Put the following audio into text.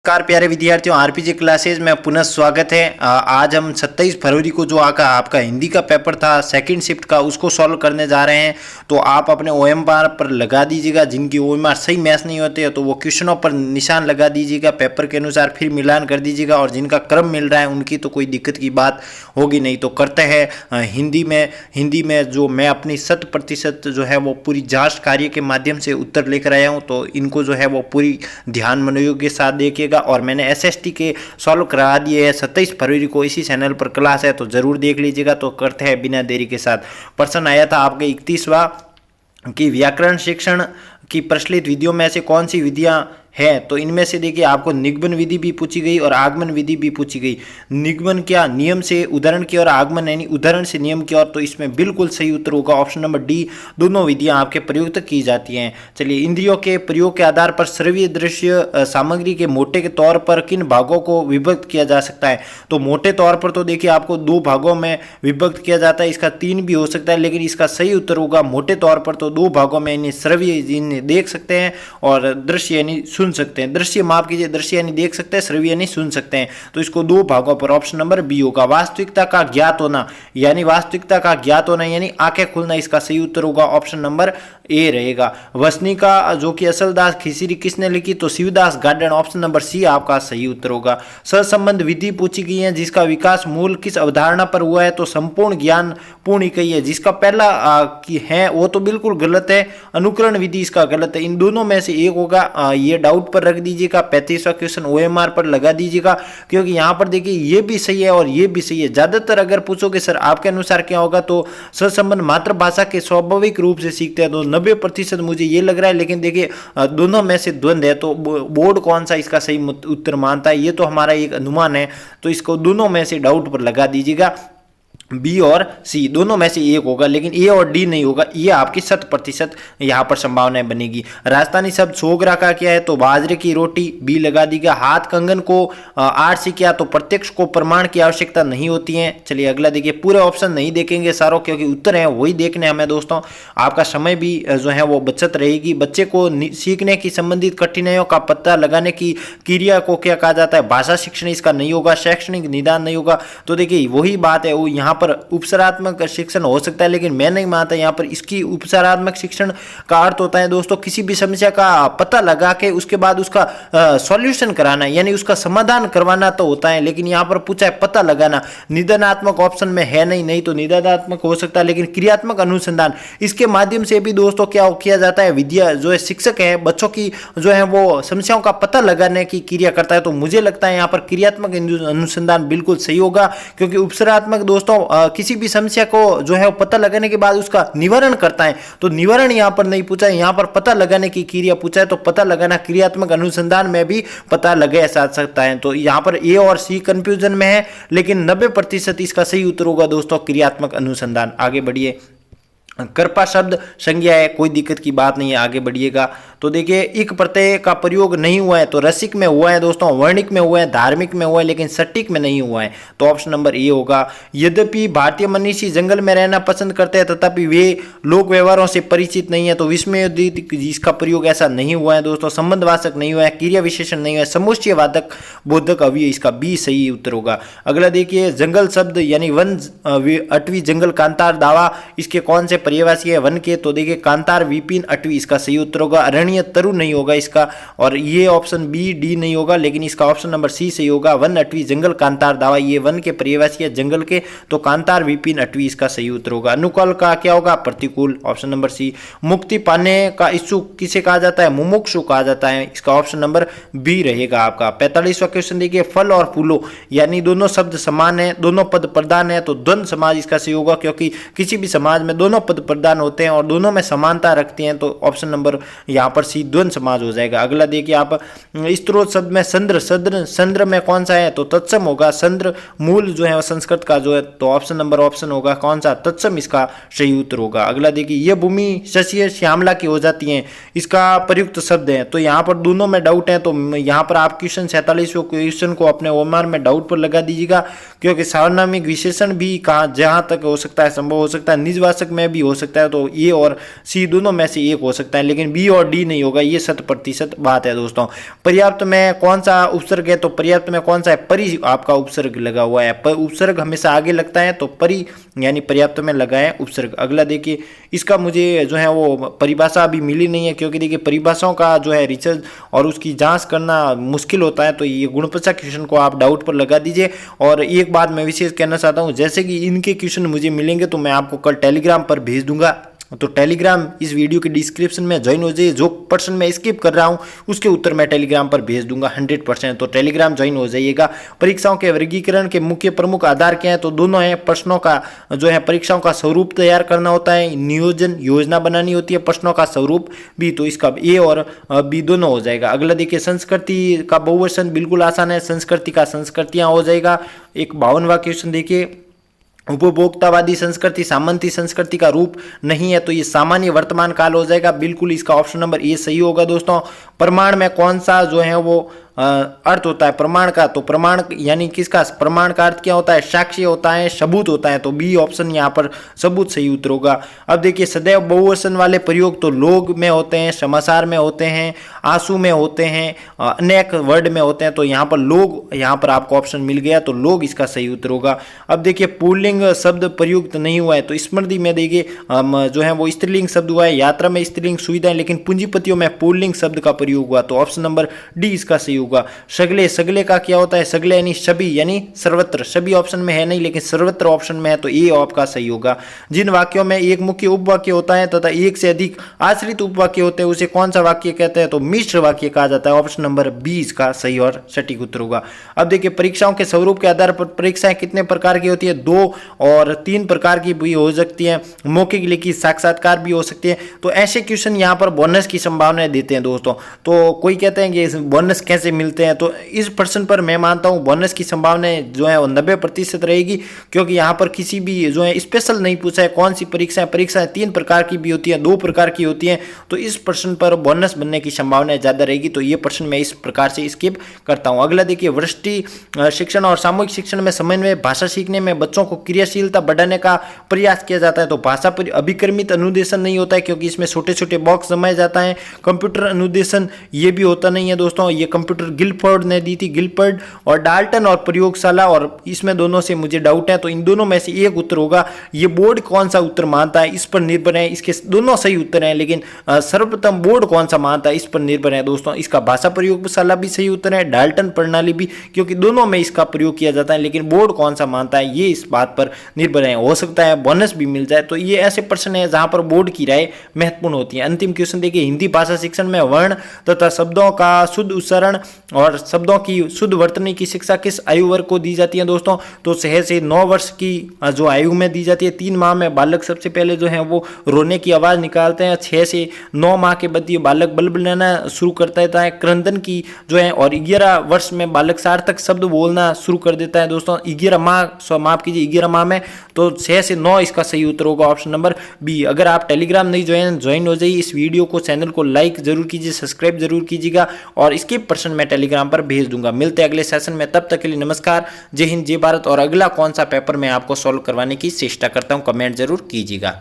नमस्कार प्यारे विद्यार्थियों, आरपीजी क्लासेज में पुनः स्वागत है। आज हम 27 फरवरी को जो आपका हिंदी का पेपर था सेकंड शिफ्ट का, उसको सॉल्व करने जा रहे हैं। तो आप अपने ओएमआर पर लगा दीजिएगा। जिनकी ओएमआर सही मैच नहीं होते हैं तो वो क्वेश्चनों पर निशान लगा दीजिएगा पेपर के अनुसार, फिर मिलान कर दीजिएगा। और जिनका क्रम मिल रहा है उनकी तो कोई दिक्कत की बात होगी नहीं। तो करते हैं हिंदी में जो मैं अपनी 100% जो है वो पूरी जाँच कार्य के माध्यम से उत्तर लेकर आया हूँ। तो इनको जो है वो पूरी ध्यान मनोयोग के साथ देखिएगा। और मैंने एसएसटी के सॉल्व करा दिए हैं 27 फरवरी को, इसी चैनल पर क्लास है तो जरूर देख लीजिएगा। तो करते हैं बिना देरी के साथ। प्रश्न आया था आपके 31वां कि व्याकरण शिक्षण की प्रचलित विधियों में से कौन सी विधियां है। तो इनमें से देखिए आपको निगमन विधि भी पूछी गई और आगमन विधि भी पूछी गई। निगमन क्या, नियम से उदाहरण की और आगमन यानी उदाहरण से नियम की। और तो इसमें बिल्कुल सही उत्तर होगा ऑप्शन नंबर डी, दोनों विधियां आपके प्रयुक्त की जाती हैं। चलिए, इंद्रियों के प्रयोग के आधार पर श्रव्य दृश्य सामग्री के मोटे के तौर पर किन भागों को विभक्त किया जा सकता है। तो मोटे तौर पर तो देखिए आपको 2 भागों में विभक्त किया जाता है, इसका 3 भी हो सकता है, लेकिन इसका सही उत्तर होगा मोटे तौर पर तो 2 भागों में, यानी श्रव्य देख सकते हैं और दृश्य यानी सुन सकते हैं। दृश्य माफ कीजिए, दृश्य यानी देख सकते हैं, श्रव्य यानी सुन सकते हैं। तो इसको 2 भागों पर ऑप्शन नंबर बी होगा। वास्तविकता का ज्ञात होना यानी वास्तविकता का ज्ञात होना यानी आंखें खुलना, इसका सही उत्तर होगा ऑप्शन नंबर ए रहेगा। वसनी का जो कि असलदास खिचड़ी किसने लिखी, तो शिवदास गार्डन, ऑप्शन नंबर सी आपका सही उत्तर होगा। सहसंबंध विधि पूछी गई है जिसका विकास मूल किस अवधारणा पर हुआ है। तो संपूर्ण ज्ञान पूर्ण इकाई है, जिसका पहला की है वो तो बिल्कुल गलत है, अनुकरण विधि इसका गलत है। इन दोनों में से एक होगा, ये डाउट पर रख दीजिएगा। 35वां क्वेश्चन ओएमआर पर लगा दीजिएगा, क्योंकि यहां पर देखिए ये भी सही है और ये भी सही है। ज्यादातर अगर पूछोगे सर आपके अनुसार क्या होगा, तो सहसंबंध मातृभाषा के स्वाभाविक रूप से सीखते हैं, तो 90% मुझे ये लग रहा है। लेकिन देखिए दोनों में से द्वंद है, तो बोर्ड कौन सा इसका सही उत्तर मानता है ये तो हमारा एक अनुमान है। तो इसको दोनों में से डाउट पर लगा दीजिएगा, बी और सी दोनों में से एक होगा, लेकिन ए और डी नहीं होगा। ये आपकी 100% यहाँ पर संभावनाएं बनेगी। राजस्थानी शब्द सोगरा का क्या है, तो बाजरे की रोटी, बी लगा दीजिएगा। हाथ कंगन को आठ से किया, तो प्रत्यक्ष को प्रमाण की आवश्यकता नहीं होती है। चलिए अगला देखिए, पूरे ऑप्शन नहीं देखेंगे सारों, क्योंकि उत्तर है वही देखने हमें दोस्तों, आपका समय भी जो है वो बचत रहेगी। बच्चे को सीखने की संबंधित कठिनाइयों का पता लगाने की क्रिया को क्या कहा जाता है। भाषा शिक्षण इसका नहीं होगा, शैक्षणिक निदान नहीं होगा। तो देखिए वही बात है, वो यहाँ पर उपचारात्मक शिक्षण हो सकता है, लेकिन मैं नहीं मानता यहाँ पर इसकी उपचारात्मक शिक्षण का अर्थ होता है दोस्तों किसी भी समस्या का पता लगा के उसके बाद उसका सॉल्यूशन कराना, यानी उसका समाधान करवाना तो होता है। लेकिन यहाँ पर पूछा है पता लगाना, निदानात्मक ऑप्शन में है नहीं तो निदानात्मक हो सकता है, लेकिन क्रियात्मक अनुसंधान इसके माध्यम से भी दोस्तों क्या किया जाता है, विद्या जो है शिक्षक है बच्चों की जो है वो समस्याओं का पता लगाने की क्रिया करता है। तो मुझे लगता है यहाँ पर क्रियात्मक अनुसंधान बिल्कुल सही होगा, क्योंकि उपचारात्मक दोस्तों किसी भी समस्या को जो है पता लगाने के बाद उसका निवारण करता है। तो निवारण यहां पर नहीं पूछा है, यहां पर पता लगाने की क्रिया पूछा है। तो पता लगाना क्रियात्मक अनुसंधान में भी पता लगा सकता है। तो यहां पर ए और सी कंफ्यूजन में है, लेकिन 90% इसका सही उत्तर होगा दोस्तों क्रियात्मक अनुसंधान। आगे बढ़िए, कृपा शब्द संज्ञा है, कोई दिक्कत की बात नहीं है, आगे बढ़िएगा। तो देखिए इक प्रत्यय का प्रयोग नहीं हुआ है, तो रसिक में हुआ है दोस्तों, वर्णिक में हुआ है, धार्मिक में हुआ है, लेकिन सटीक में नहीं हुआ है। तो ऑप्शन नंबर ए होगा। यद्यपि भारतीय मनीषी जंगल में रहना पसंद करते हैं तथापि वे लोक व्यवहारों से परिचित नहीं है, तो विस्मयोदित जिसका प्रयोग ऐसा नहीं हुआ है दोस्तों। संबंधवाचक नहीं हुआ है, क्रिया विशेषण नहीं हुआ है, समुच्चयवादक बोधक अवयव, इसका बी सही उत्तर होगा। अगला देखिए, जंगल शब्द यानी वन अटवी जंगल कांतार दावा, इसके कौन से पर्यायवाची है वन के, तो देखिए कांतार विपिन अटवी, इसका सही उत्तर होगा। अरण्य तरु नहीं होगा इसका, और ये ऑप्शन बी डी नहीं होगा, लेकिन इसका ऑप्शन नंबर सी सही होगा। वन अटवी जंगल कांतार दावा, ये वन के पर्यायवाची है जंगल के, तो कांतार विपिन अटवी इसका सही उत्तर होगा। अनुकूल का क्या होगा, प्रतिकूल, ऑप्शन नंबर सी। मुक्ति पाने का इच्छुक किसे कहा जाता है, मुमुक्षु कहा जाता है, इसका ऑप्शन नंबर बी रहेगा आपका। 45वां क्वेश्चन देखिए, फल और फूलों यानी दोनों शब्द समान है, दोनों पद प्रधान है, तो द्वंद समाज इसका सही होगा, क्योंकि किसी भी समाज में दोनों पद प्रदान होते हैं और दोनों में समानता रखती हैं। तो ऑप्शन नंबर यहाँ पर सी द्वंद समाज हो जाएगा। अगला देखिए आप, स्त्रोत शब्द में संद्र में कौन सा है, तो तत्सम होगा। संद्र मूल जो है संस्कृत का जो है, तो ऑप्शन होगा कौन सा, तत्सम इसका सही उत्तर होगा। अगला देखिए, ये भूमि शशि श्यामला की हो जाती है, इसका प्रयुक्त शब्द है। तो यहाँ पर दोनों में डाउट है, तो यहाँ पर आप क्वेश्चन 47 क्वेश्चन को अपने ओएमआर में डाउट पर लगा दीजिएगा, क्योंकि सार्वनामिक विशेषण भी कहाँ जहाँ तक हो सकता है संभव हो सकता है, निजवाचक में भी हो सकता है, तो ए और सी दोनों में से एक हो सकता है, लेकिन बी और डी नहीं होगा, ये 100% बात है दोस्तों। पर्याप्त में कौन सा उपसर्ग है, तो पर्याप्त में कौन सा है, परि आपका उपसर्ग लगा हुआ है। उपसर्ग हमेशा आगे लगता है, तो परि यानी पर्याप्त में लगा है उपसर्ग। अगला देखिए, इसका मुझे जो है वो परिभाषा अभी मिली नहीं है, क्योंकि देखिए परिभाषाओं का जो है रिसर्च और उसकी जांच करना मुश्किल होता है, तो ये गुणपरीक्षा क्वेश्चन को आप डाउट पर लगा दीजिए। और एक बात मैं विशेष कहना चाहता हूँ, जैसे कि इनके क्वेश्चन मुझे मिलेंगे तो मैं आपको कल टेलीग्राम पर भेज दूंगा, तो टेलीग्राम इस वीडियो के डिस्क्रिप्शन में ज्वाइन हो जाइए। जो पर्सन मैं स्किप कर रहा हूं उसके उत्तर मैं टेलीग्राम पर भेज दूंगा 100%, तो टेलीग्राम ज्वाइन हो जाइएगा। परीक्षाओं के वर्गीकरण के मुख्य प्रमुख आधार क्या है, तो दोनों हैं। प्रश्नों का जो है परीक्षाओं का स्वरूप तैयार करना होता है, नियोजन योजना बनानी होती है, प्रश्नों का स्वरूप भी, तो इसका ए और बी दोनों हो जाएगा। अगला देखिए, संस्कृति का बहुवचन बिल्कुल आसान है, संस्कृति का संस्कृतियां हो जाएगा। एक 52वां क्वेश्चन देखिए, उपभोक्तावादी संस्कृति सामंती संस्कृति का रूप नहीं है, तो ये सामान्य वर्तमान काल हो जाएगा, बिल्कुल इसका ऑप्शन नंबर ए सही होगा दोस्तों। प्रमाण में कौन सा जो है वो अर्थ होता है प्रमाण का, तो प्रमाण यानी किसका, प्रमाण का अर्थ क्या होता है, साक्ष्य होता है, सबूत होता है, तो बी ऑप्शन यहाँ पर सबूत सही उत्तर होगा। अब देखिए, सदैव बहुवचन वाले प्रयोग तो लोग में होते हैं, समाचार में होते हैं, आंसू में होते हैं, अनेक वर्ड में होते हैं, तो यहाँ पर लोग, यहाँ पर आपको ऑप्शन मिल गया, तो लोग इसका सही उत्तर होगा। अब देखिए, पुल्लिंग शब्द प्रयुक्त नहीं हुआ है, तो स्मृति में देखिए जो है वो स्त्रीलिंग शब्द हुआ है, यात्रा में स्त्रीलिंग सुविधाएं, लेकिन पूंजीपतियों में पुल्लिंग शब्द का प्रयोग हुआ, तो ऑप्शन नंबर डी इसका सही होगा। सगले, सगले का क्या होता है, सगले यानी सभी, यानी सर्वत्र, सभी ऑप्शन में है नहीं लेकिन सर्वत्र ऑप्शन में है, तो ए आपका सही होगा। जिन वाक्यों में एक मुख्य उपवाक्य होता है तथा एक से अधिक आश्रित उपवाक्य होते हैं उसे कौन सा वाक्य कहते हैं, तो मिश्र वाक्य कहा जाता है, ऑप्शन नंबर बी इसका सही और सटीक उत्तर होगा। अब देखिए, परीक्षाओं के स्वरूप के आधार पर परीक्षाएं कितने प्रकार की होती है, 2 और 3 प्रकार की भी हो सकती है, मौखिक, लिखित, साक्षात्कार भी हो सकती है। तो ऐसे क्वेश्चन यहाँ पर बोनस की संभावनाएं देते हैं दोस्तों। तो कोई कहते हैं कि बोनस कैसे मिलते हैं, तो इस प्रश्न पर मैं मानता हूं बोनस की संभावनाएं जो है वो 90% रहेगी, क्योंकि यहाँ पर किसी भी जो है स्पेशल नहीं पूछा है कौन सी परीक्षाएं 3 प्रकार की भी होती है, 2 प्रकार की होती है, तो इस प्रश्न पर बोनस बनने की संभावनाएं ज्यादा रहेगी, तो ये प्रश्न मैं इस प्रकार से स्किप करता हूं। अगला देखिए, वृष्टि शिक्षण और सामूहिक शिक्षण में समन्वय, भाषा सीखने में बच्चों को क्रियाशीलता बढ़ाने का प्रयास किया जाता है, तो भाषा पर अभिक्रमित अनुदेशन नहीं होता है, क्योंकि इसमें छोटे छोटे बॉक्स जमाए जाता है। कंप्यूटर अनुदेशन ये भी होता नहीं है दोस्तों, ये कंप्यूटर गिलफोर्ड ने दी थी, गिलफोर्ड और डाल्टन और प्रयोगशाला, और इसमें दोनों से मुझे डाउट है, तो इन दोनों में से एक उत्तर होगा। ये बोर्ड कौन सा उत्तर मानता है इस पर निर्भर है, इसके दोनों सही उत्तर हैं, लेकिन सर्वप्रथम बोर्ड कौन सा मानता है इस पर निर्भर है दोस्तों। इसका भाषा प्रयोगशाला भी सही उत्तर है, डाल्टन प्रणाली भी, क्योंकि दोनों में इसका प्रयोग किया जाता है, लेकिन बोर्ड कौन सा मानता है ये इस बात पर निर्भर है। हो सकता है बोनस भी मिल जाए, तो ये ऐसे प्रश्न है जहां पर बोर्ड की राय महत्वपूर्ण होती है। अंतिम क्वेश्चन देखिए, हिंदी भाषा शिक्षण में वर्ण तथा शब्दों का शुद्ध उच्चारण और शब्दों की शुद्ध वर्तनी की शिक्षा किस आयु वर्ग को दी जाती है दोस्तों, तो 6 से 9 वर्ष की जो आयु में दी जाती है। 3 माह में बालक सबसे पहले जो है वो रोने की आवाज निकालते हैं, 6 से 9 माह के बाद ये बालक बलबलाना शुरू करता है, क्रंदन की जो है, और 11 वर्ष में बालक सार्थक शब्द बोलना शुरू कर देता है दोस्तों। 11 माह में, तो 6 से 9 इसका सही उत्तर होगा, ऑप्शन नंबर बी। अगर आप टेलीग्राम नहीं ज्वाइन हो जाइए, इस वीडियो को, चैनल को लाइक जरूर कीजिए, सब्सक्राइब जरूर कीजिएगा, और इसके पर्सन मैं टेलीग्राम पर भेज दूंगा। मिलते हैं अगले सेशन में, तब तक के लिए नमस्कार, जय हिंद, जय भारत। और अगला कौन सा पेपर मैं आपको सॉल्व करवाने की चेष्टा करता हूं, कमेंट जरूर कीजिएगा।